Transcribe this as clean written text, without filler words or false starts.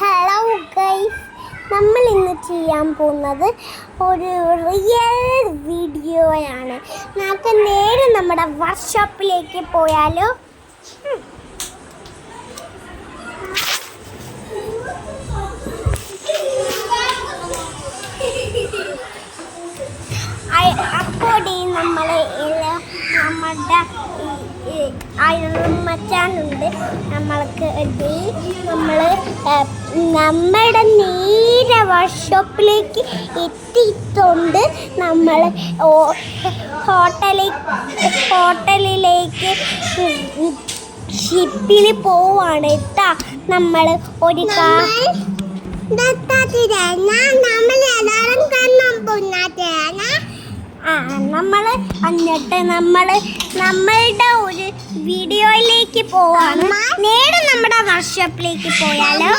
Hello guys, നമ്മൾ ഇന്ന് ചെയ്യാൻ പോകുന്നത് ഒരു റിയൽ വീഡിയോയാണ്. നമുക്ക് നേരെ നമ്മുടെ വർക്ക്ഷോപ്പിലേക്ക് പോയാലോ? അപ്പോൾ നമ്മുടെ മച്ചാനുണ്ട്. നമ്മൾക്ക് നമ്മുടെ നേരെ വർക്ക്ഷോപ്പിലേക്ക് എത്തിയിട്ടുണ്ട്. നമ്മൾ ഹോട്ടലിലേക്ക് ഷിപ്പിന് പോവാണ് കേട്ടാ. നമ്മൾ ഒരു നമ്മളുടെ ഒരു വീഡിയോയിലേക്ക് പോവാണ്. നേരെ നമ്മുടെ വർക്ക്ഷോപ്പിലേക്ക് പോയാലോ?